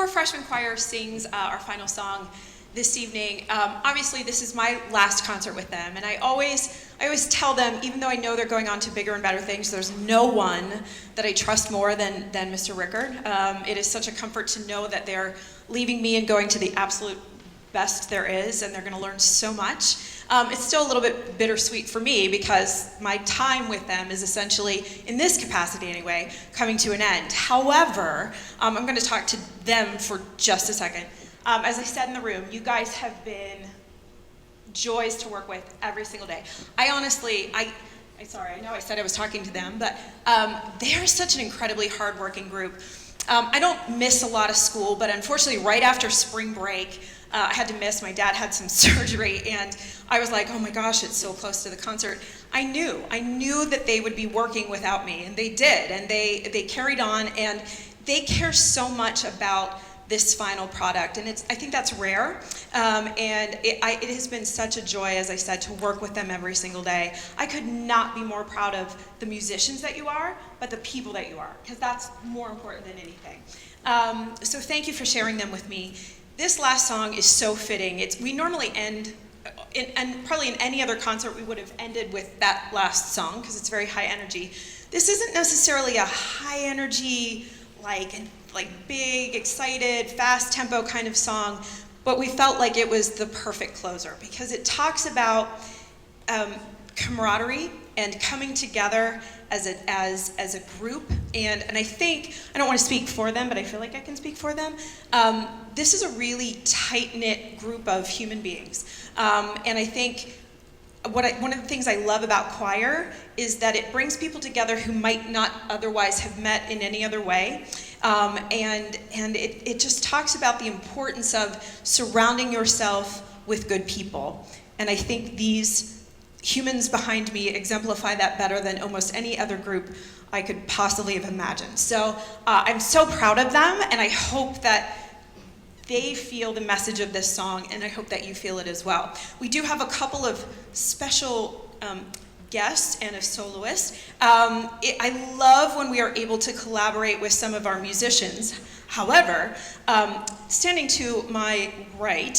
before freshman choir sings our final song this evening, obviously this is my last concert with them, and I always tell them, even though I know they're going on to bigger and better things, there's no one that I trust more than Mr. Rickard. It is such a comfort to know that they're leaving me and going to the absolute best there is, and they're going to learn so much. It's still a little bit bittersweet for me because my time with them is essentially, in this capacity anyway, coming to an end. However, I'm going to talk to them for just a second. As I said in the room, you guys have been joys to work with every single day. I honestly, sorry, I know I said I was talking to them, but they're such an incredibly hardworking group. I don't miss a lot of school, but unfortunately right after spring break, I had to miss. My dad had some surgery, and I was like, oh my gosh, it's so close to the concert. I knew that they would be working without me, and they did, and they carried on, and they care so much about this final product, and I think that's rare, and it has been such a joy, as I said, to work with them every single day. I could not be more proud of the musicians that you are, but the people that you are, because that's more important than anything. So thank you for sharing them with me. This last song is so fitting. We normally end, and probably in any other concert we would have ended with that last song, because it's very high energy. This isn't necessarily a high energy, like big, excited, fast tempo kind of song, but we felt like it was the perfect closer because it talks about camaraderie and coming together as a group, and I think, I don't want to speak for them, but I feel like I can speak for them. This is a really tight-knit group of human beings, and I think one of the things I love about choir is that it brings people together who might not otherwise have met in any other way. And it just talks about the importance of surrounding yourself with good people. And I think these humans behind me exemplify that better than almost any other group I could possibly have imagined. So I'm so proud of them, and I hope that they feel the message of this song, and I hope that you feel it as well. We do have a couple of special guests and a soloist. I love when we are able to collaborate with some of our musicians. However, standing to my right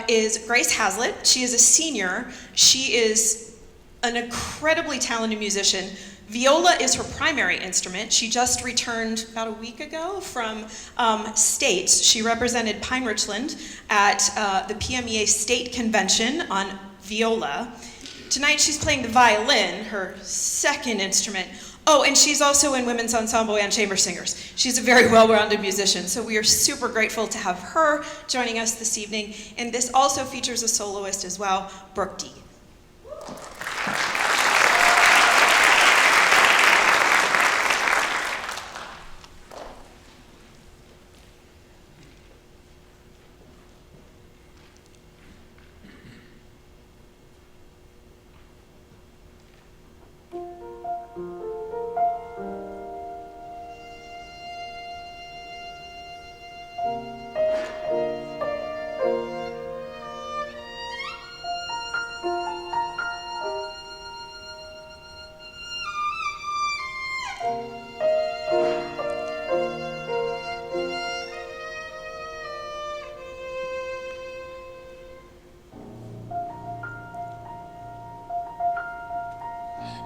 is Grace Hazlitt. She is a senior. She is an incredibly talented musician. Viola is her primary instrument. She just returned about a week ago from States. She represented Pine Richland at the PMEA State Convention on viola. Tonight she's playing the violin, her second instrument. Oh, and she's also in Women's Ensemble and Chamber Singers. She's a very well-rounded musician, so we are super grateful to have her joining us this evening. And this also features a soloist as well, Brooke D.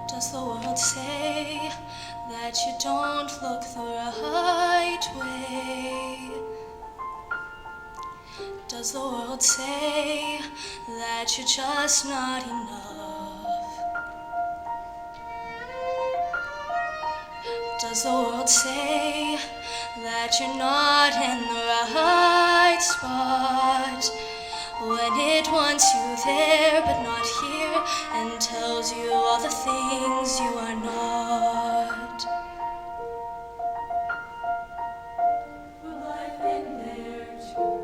Does the world say that you don't look the right way? Does the world say that you're just not enough? Does the world say that you're not in the right spot? When it wants you there but not here, and tells you all the things you are not. Well, I've been there too.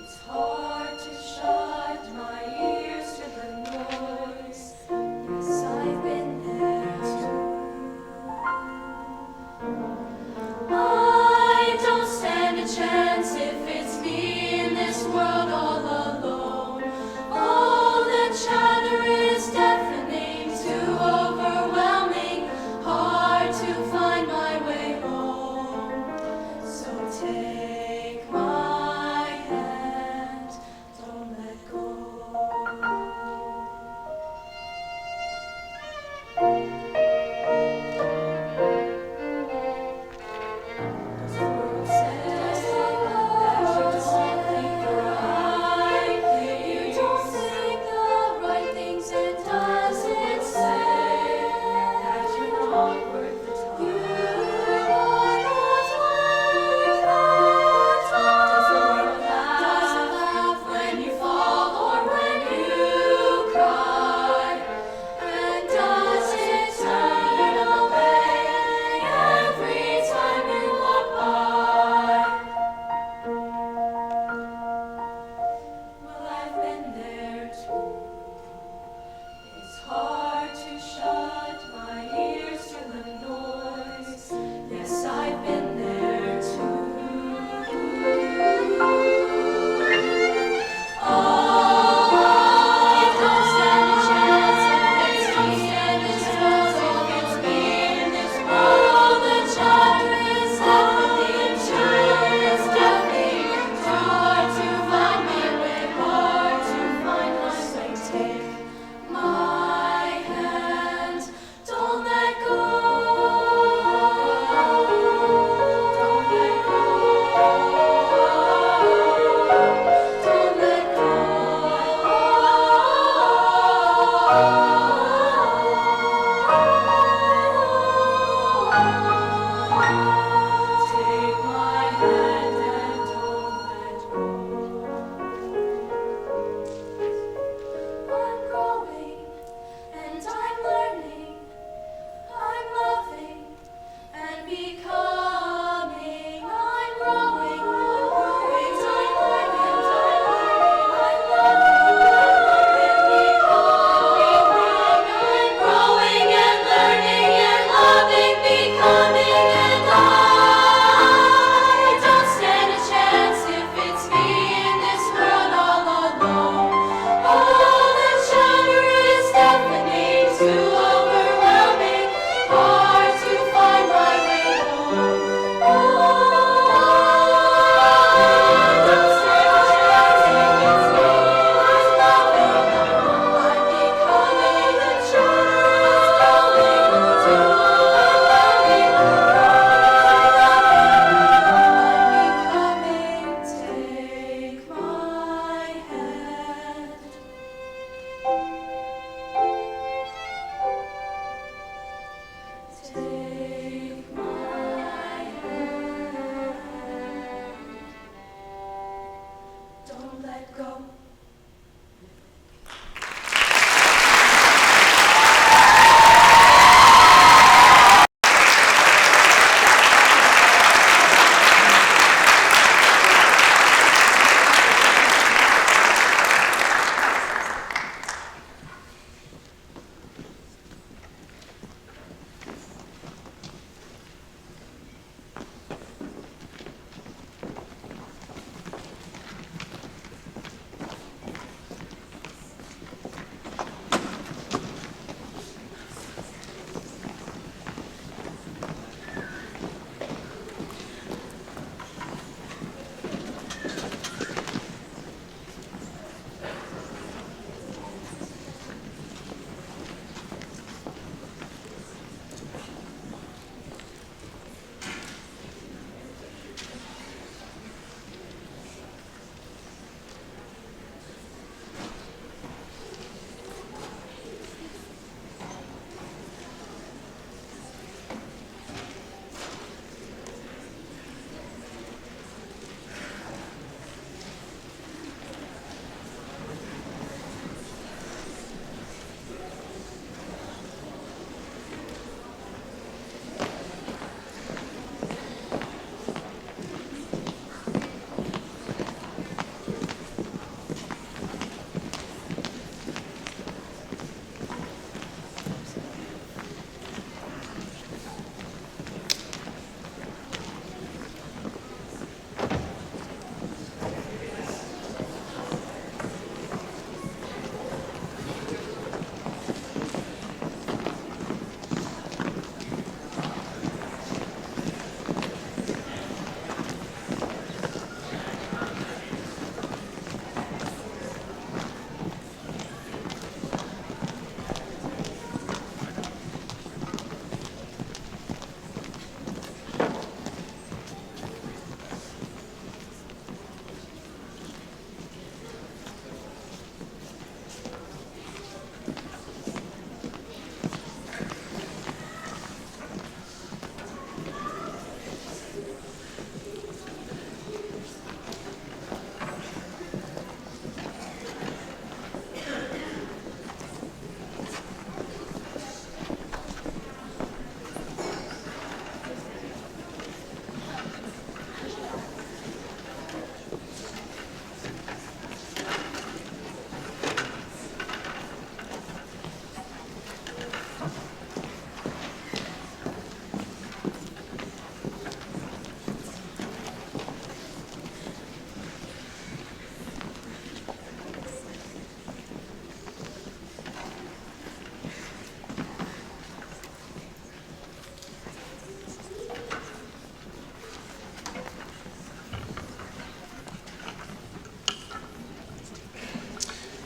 It's hard to shut my ears to the noise. Yes, I've been there too. I don't stand a chance if it's me in this world all alone. All the chatter is deafening, too overwhelming.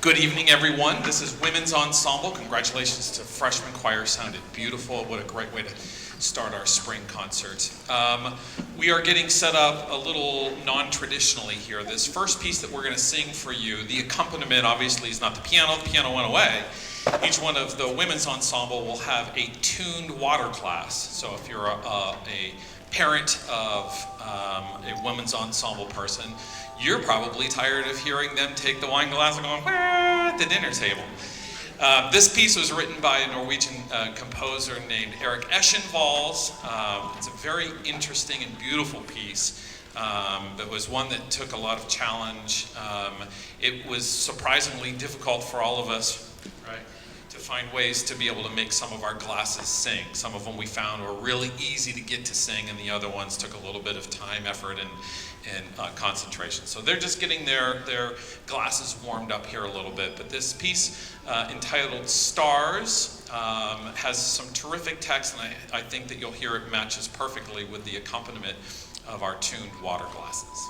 Good evening, everyone. This is Women's Ensemble. Congratulations to freshman choir. Sounded beautiful. What a great way to start our spring concert. We are getting set up a little non-traditionally here. This first piece that we're going to sing for you, the accompaniment obviously is not the piano. The piano went away. Each one of the women's ensemble will have a tuned water glass. So if you're a parent of a women's ensemble person, you're probably tired of hearing them take the wine glass and going at the dinner table. This piece was written by a Norwegian composer named Erik Eschenvals. It's a very interesting and beautiful piece. It was one that took a lot of challenge. It was surprisingly difficult for all of us, right, to find ways to be able to make some of our glasses sing. Some of them we found were really easy to get to sing, and the other ones took a little bit of time, effort, and concentration. So they're just getting their glasses warmed up here a little bit. But this piece entitled Stars has some terrific text, and I think that you'll hear it matches perfectly with the accompaniment of our tuned water glasses.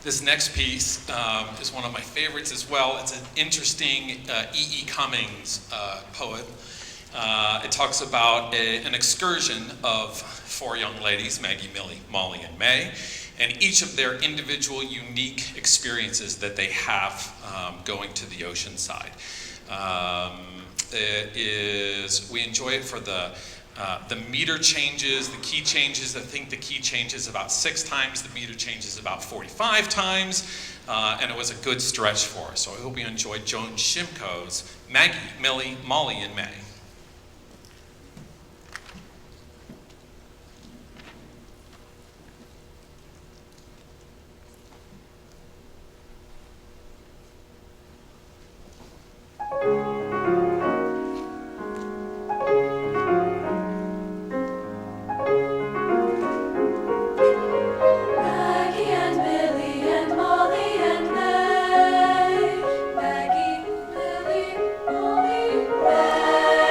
This next piece is one of my favorites as well. It's an interesting E.E. Cummings poet. It talks about an excursion of 4 young ladies, Maggie, Millie, Molly, and May, and each of their individual unique experiences that they have going to the ocean side. We enjoy it for the meter changes, the key changes. I think the key changes about 6 times, the meter changes about 45 times, and it was a good stretch for us. So I hope you enjoyed Joan Shimko's Maggie, Millie, Molly, and May. Maggie and Millie and Molly and May. Maggie, Millie, Molly, May.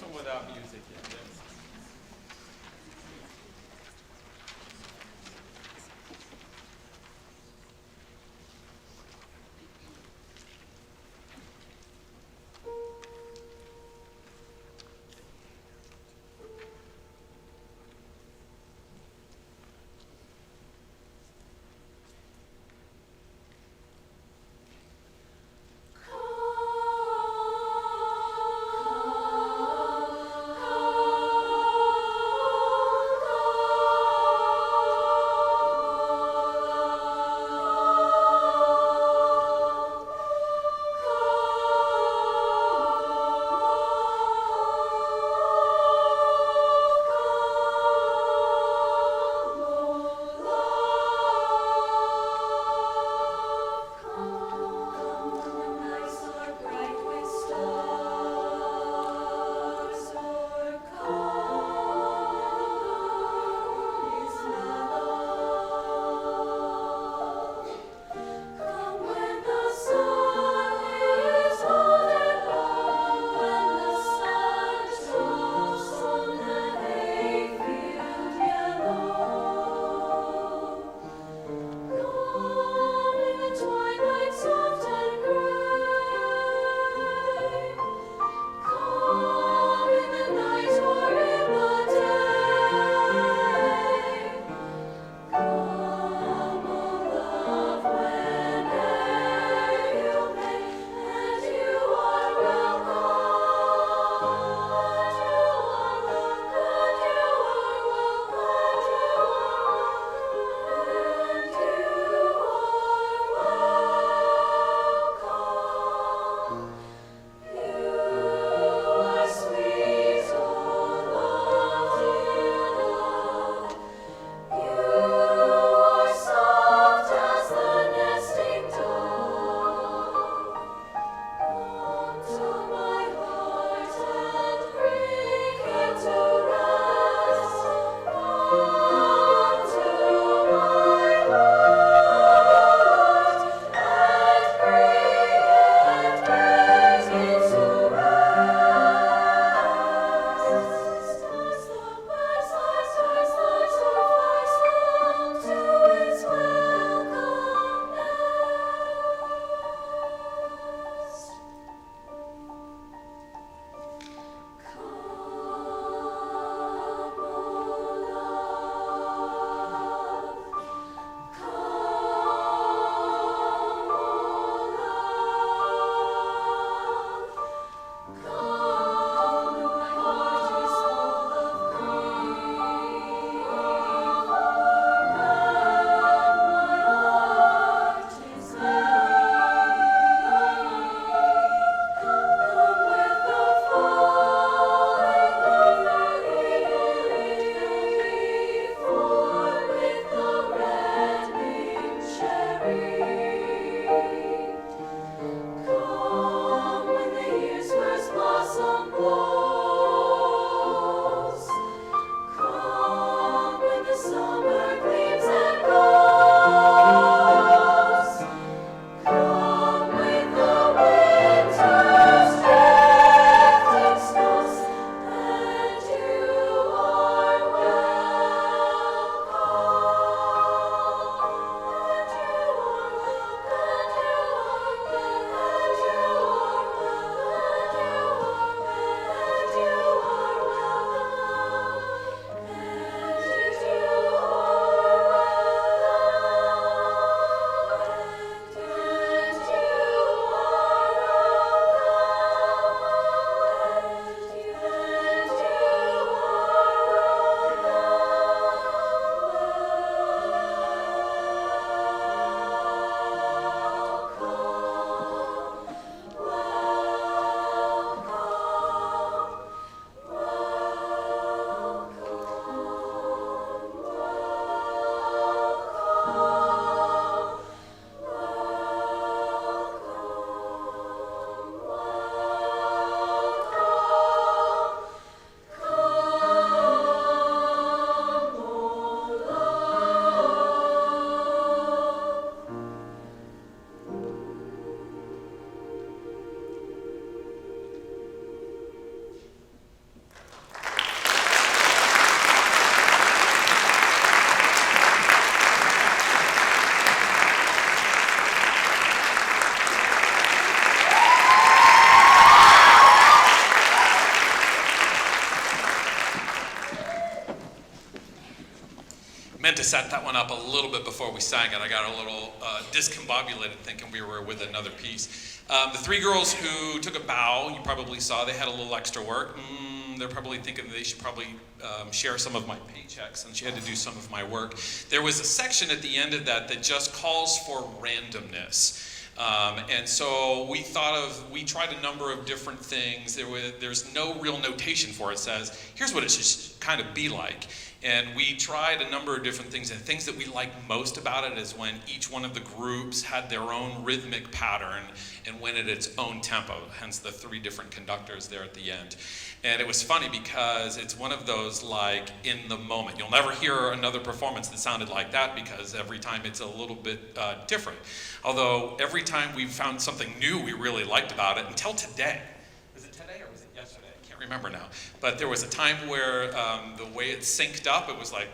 welcome without music yet. Yes. Come, meant to set that one up a little bit before we sang it. I got a little discombobulated thinking we were with another piece. The three girls who took a bow, you probably saw, they had a little extra work. They're probably thinking they should probably share some of my paychecks, and she had to do some of my work. There was a section at the end of that that just calls for randomness. And so we tried a number of different things. There's no real notation for it. It says, here's what it should kind of be like. And we tried a number of different things, and things that we liked most about it is when each one of the groups had their own rhythmic pattern and went at its own tempo, hence the three different conductors there at the end. And it was funny because it's one of those like in the moment. You'll never hear another performance that sounded like that because every time it's a little bit different. Although every time we found something new we really liked about it until today. Was it today or was it yesterday? I can't remember now. But there was a time where the way it synced up, it was like,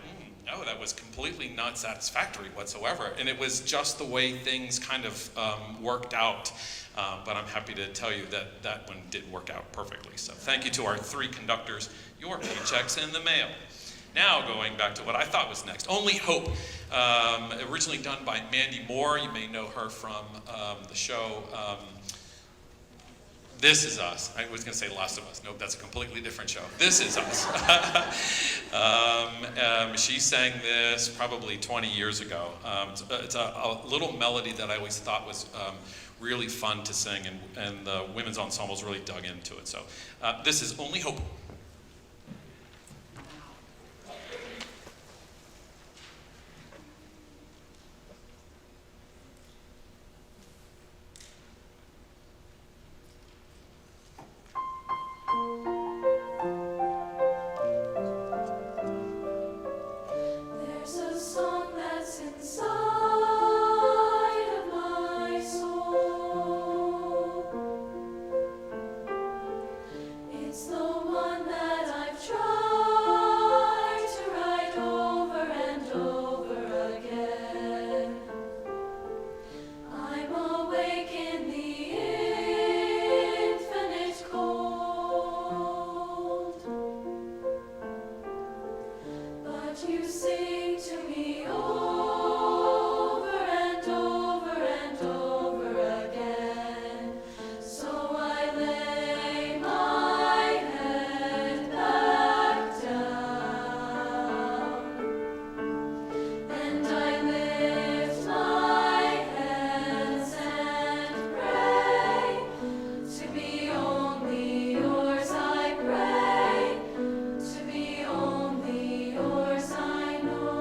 no, that was completely not satisfactory whatsoever. And it was just the way things kind of worked out. But I'm happy to tell you that that one did work out perfectly. So thank you to our three conductors. Your paychecks in the mail. Now going back to what I thought was next. Only Hope, originally done by Mandy Moore. You may know her from the show This Is Us. I was going to say Last of Us. Nope, that's a completely different show. This Is Us. She sang this probably 20 years ago. It's a little melody that I always thought was really fun to sing, and the women's ensembles really dug into it. So this is Only Hope. There's a song that's inside of my soul. It's the one that I've tried to write over and over again. I'm awake in the infinite cold, but you sing to me over and over and over again. So I lay my head back down, and I lift my hands and pray to be only yours. I pray to be only yours. I know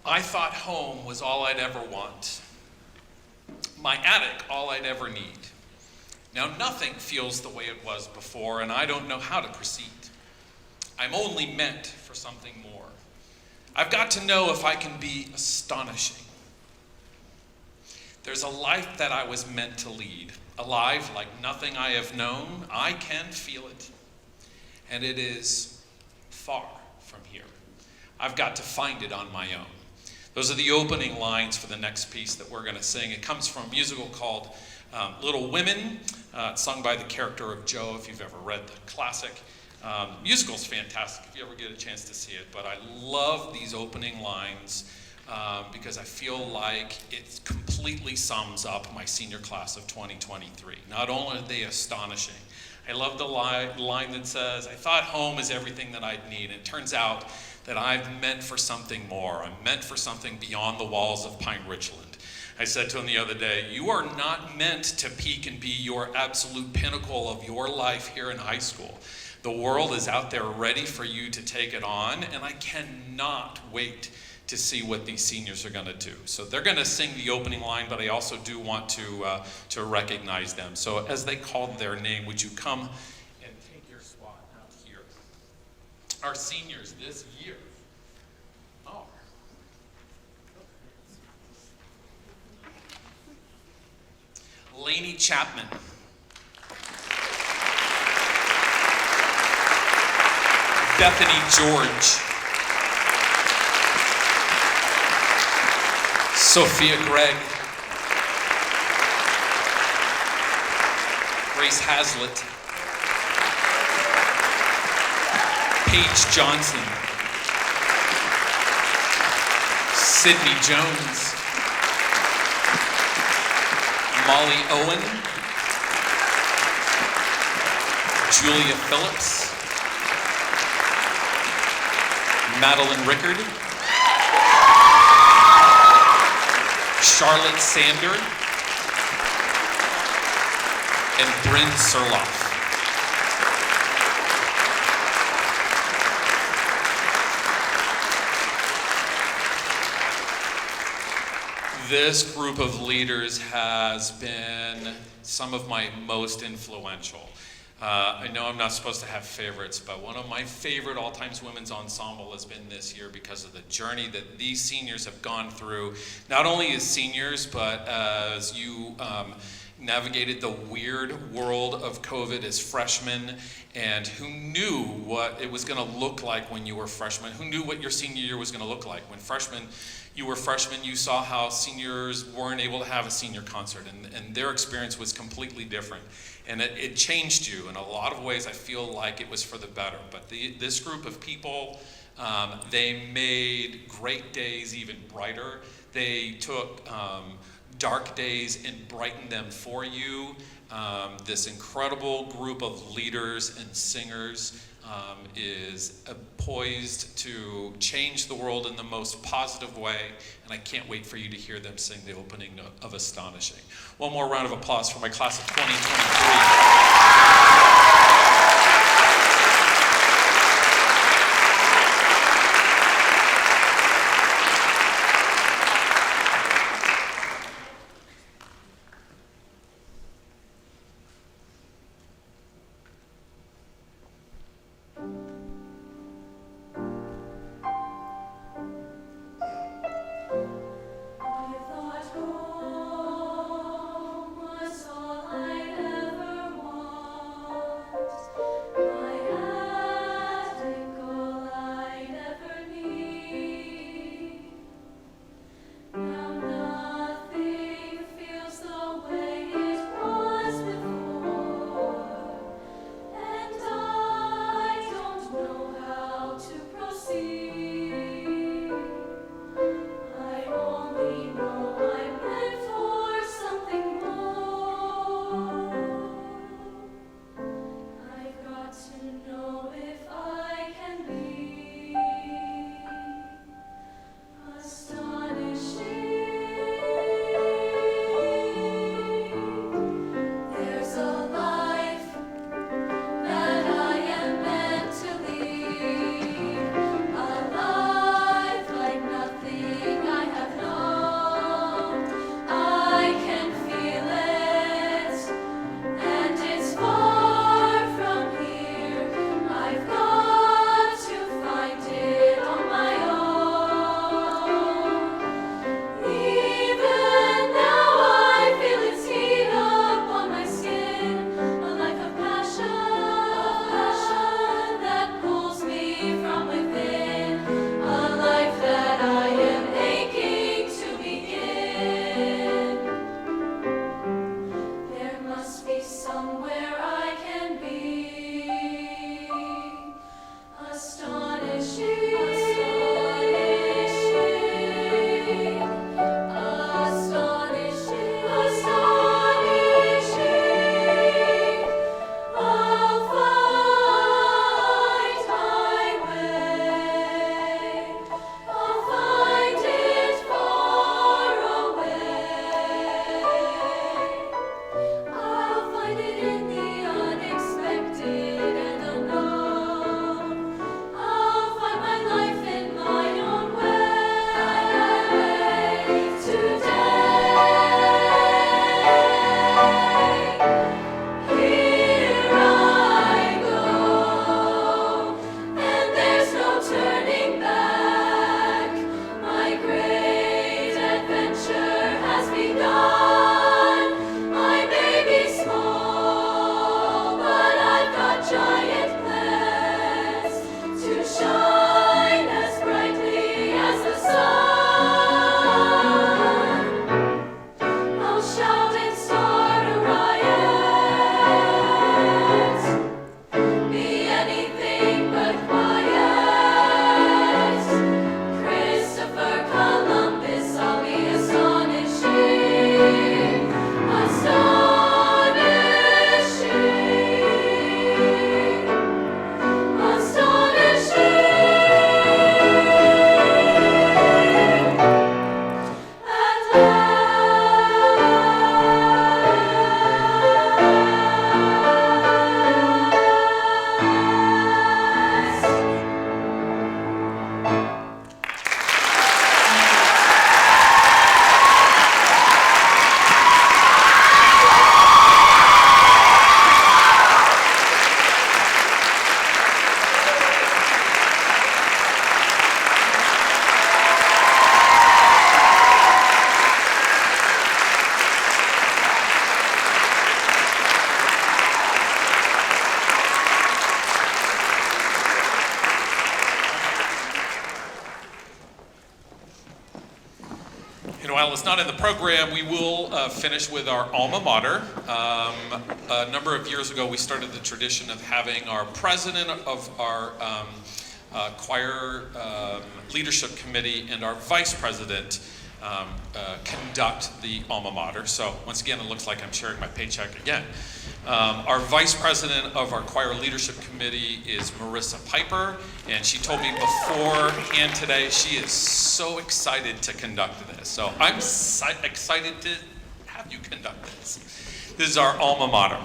I thought home was all I'd ever want. My attic, all I'd ever need. Now nothing feels the way it was before, and I don't know how to proceed. I'm only meant for something more. I've got to know if I can be astonishing. There's a life that I was meant to lead, alive like nothing I have known. I can feel it, and it is far from here. I've got to find it on my own. Those are the opening lines for the next piece that we're going to sing. It comes from a musical called Little Women. It's sung by the character of Joe, if you've ever read the classic. Musical's fantastic if you ever get a chance to see it, but I love these opening lines because I feel like it completely sums up my senior class of 2023. Not only are they astonishing, I love the line that says, I thought home is everything that I'd need. And it turns out that I'm meant for something more. I'm meant for something beyond the walls of Pine Ridgeland. I said to him the other day, you are not meant to peak and be your absolute pinnacle of your life here in high school. The world is out there ready for you to take it on, and I cannot wait to see what these seniors are going to do. So they're going to sing the opening line, but I also do want to recognize them. So as they called their name, would you come and take your spot out here? Our seniors this year are Lainey Chapman, Bethany George, Sophia Gregg, Grace Hazlitt, Paige Johnson, Sydney Jones, Molly Owen, Julia Phillips, Madeline Rickard, Charlotte Sander, and Bryn Surloff. This group of leaders has been some of my most influential. I know I'm not supposed to have favorites, but one of my favorite all-time women's ensemble has been this year because of the journey that these seniors have gone through, not only as seniors, but as you navigated the weird world of COVID as freshmen, and who knew what it was going to look like when you were freshmen, who knew what your senior year was going to look like. When you were freshmen, you saw how seniors weren't able to have a senior concert, and their experience was completely different. And it changed you in a lot of ways. I feel like it was for the better. But this group of people, they made great days even brighter. They took dark days and brightened them for you. This incredible group of leaders and singers is poised to change the world in the most positive way, and I can't wait for you to hear them sing the opening of Astonishing. One more round of applause for my class of 2023. I thought home was all I'd ever want. while it's not in the program, we will finish with our alma mater. A number of years ago, we started the tradition of having our president of our choir leadership committee and our vice president conduct the alma mater. So once again, it looks like I'm sharing my paycheck again. Our vice president of our choir leadership committee is Marissa Piper, and she told me beforehand today she is so excited to conduct this. So I'm excited to have you conduct this. This is our alma mater.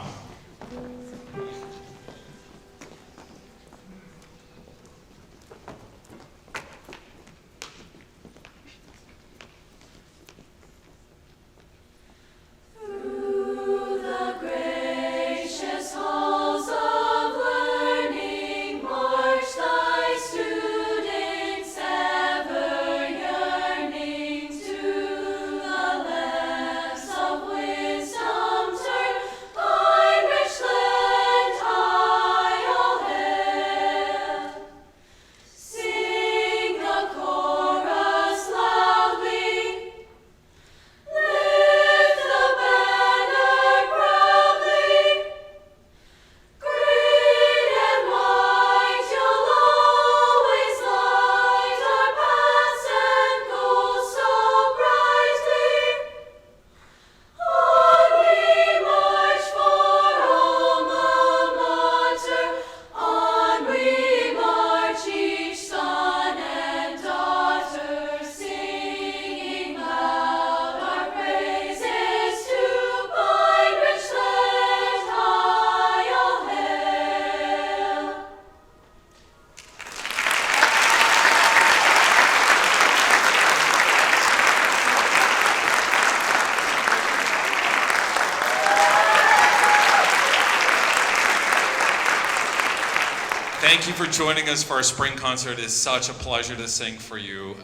Thank you for joining us for our spring concert. It is such a pleasure to sing for you.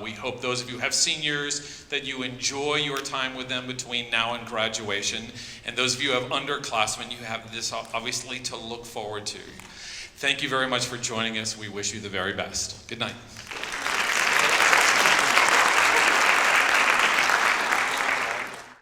We hope those of you who have seniors that you enjoy your time with them between now and graduation. And those of you who have underclassmen, you have this obviously to look forward to. Thank you very much for joining us. We wish you the very best. Good night.